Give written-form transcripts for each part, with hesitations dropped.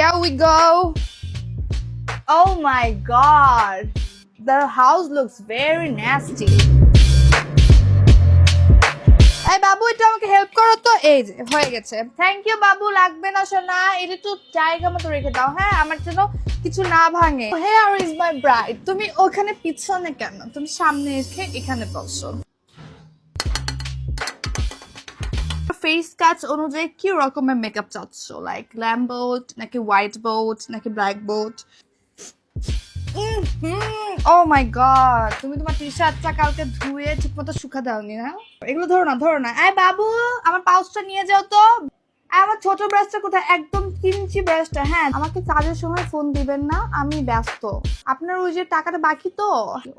Here we go. Oh my god. The house looks very nasty. এই বাবু এটা আমাকে help করো তো। এই যে হয়ে গেছে। থ্যাংক ইউ বাবু, লাগবে না সোনা, এটা একটু জায়গা মতো রেখে দাও, হ্যাঁ, আমার জন্য কিছু না ভাঙে। Here is my bride. তুমি ওখানে পিছনে কেন, তুমি সামনে এসে এখানে বসো। ফেস কাচ অনুযায়ী কি রকমের মেকআপ চাচ্ছ, লাইক ল্যাম্প বোর্ড নাকি হোয়াইট বোর্ড নাকি ব্ল্যাক বোর্ড? ও মাই গড, তুমি তোমার টি শার্টটা কালকে ধুয়ে ঠিক মতো শুকা দাওনি না? এগুলো ধরো না। এই বাবু আমার পাউচটা নিয়ে যাও তো। আমার ছোট ব্রাশটা কোথায়? একদম কিঞ্চি ব্রাশটা। হ্যাঁ, আমাকে কাজের সময় ফোন দিবেন না, আমি ব্যস্ত। আপনার ওই যে টাকাটা বাকি তো,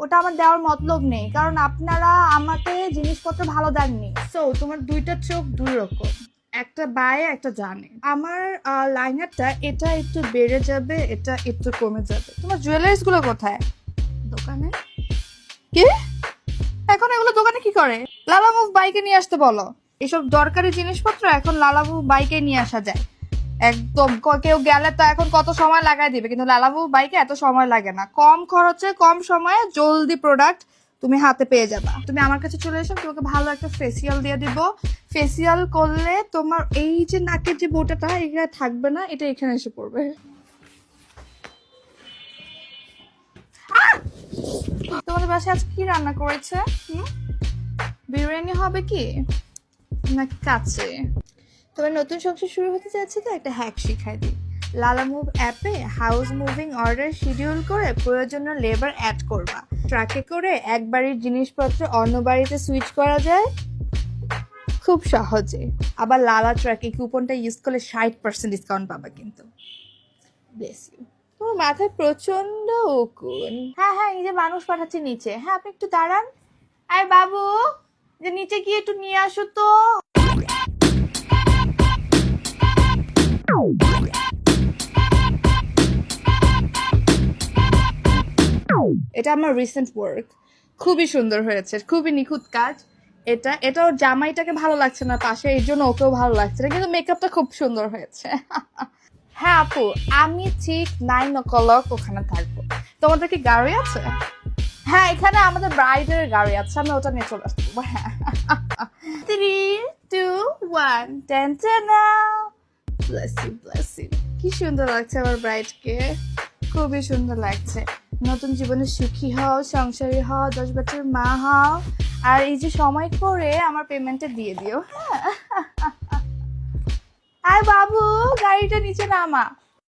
ওটা আমার দেওয়ার মতলব নেই, কারণ আপনারা আমাকে জিনিসপত্র ভালো দেননি। সো তোমার দুইটা চোখ দুই রকম, একটা বায়ে একটা জানে। আমার লাইনারটা এটা একটু বেড়ে যাবে, এটা একটু কমে যাবে। তোমার জুয়েলারিস গুলো কোথায়? দোকানে। কি? এখন এগুলো দোকানে কি করে? লালামুভ বাইকে নিয়ে আসতে বলো। এসব দরকারি জিনিসপত্র এখন লালামুভ বাইকে নিয়ে আসা যায়। একদম কেউ গেলে তো এখন কত সময় লাগাই দিবে, কিন্তু লালামুভ বাইকে এত সময় লাগে না। কম খরচে কম সময়ে জলদি প্রোডাক্ট তুমি হাতে পেয়ে যাবা। তুমি আমার কাছে চলে এসো, তোমাকে ভালো একটা ফেসিয়াল দিয়ে দিব। ফেসিয়াল করলে তোমার এই যে নাকের যে বোটাটা এখানে থাকবে না, এটা এখানে এসে পড়বে। তোমাদের বাসায় আজ কি রান্না করেছে? বিরিয়ানি হবে কি নাকি কাছে? তোমার নতুন সংসার শুরু হতে যাচ্ছে তো, একটা হ্যাক শিখাই দিই। লালামুভ অ্যাপে হাউস মুভিং অর্ডার শিডিউল করে প্রয়োজনীয় লেবার অ্যাড করবা। ট্রাকে করে এক বাড়ির জিনিসপত্র অন্য বাড়িতে সুইচ করা যায় খুব সহজে। আবার লালা ট্রাকে কুপনটা ইউজ করলে 60% ডিসকাউন্ট পাবা কিন্তু। Bless you. তোমার মাথায় প্রচন্ড উকুন। হ্যাঁ, এই যে মানুষ পাঠাচ্ছে নিচে। হ্যাঁ, আপনি একটু দাঁড়ান। আরে বাবু, যে নিচে গিয়ে একটু নিয়ে আসো তো। এটা আমার রিসেন্ট ওয়ার্ক, খুবই সুন্দর হয়েছে, খুবই নিখুঁত কাজ। এটা ওর জামাইটাকে ভালো লাগছে না পাশে, এই জন্য ওকেও ভালো লাগছে না, কিন্তু মেকআপটা খুব সুন্দর হয়েছে। হ্যাঁ আপু, আমি ঠিক 9 o'clock ওখানে থাকবো। তোমাদের কি গাড়ি আছে? হ্যাঁ, এখানে আমাদের ব্রাইডের গাড়ি আছে, আমি ওটা নিয়ে চলে আসবো। হ্যাঁ। 3, 2, 1 টেনটেনা। Bless you. কি সুন্দর লাগছে আমার ব্রাইডকে, খুবই সুন্দর লাগছে। নতুন জীবনে সুখী হও, সংসারী হও, 10 বাচ্চার মা হও, আর এই যে সময় করে আমার পেমেন্টটা দিয়ে দিও। হ্যাঁ। আয় বাবু, গাড়িটা নিচে নামা।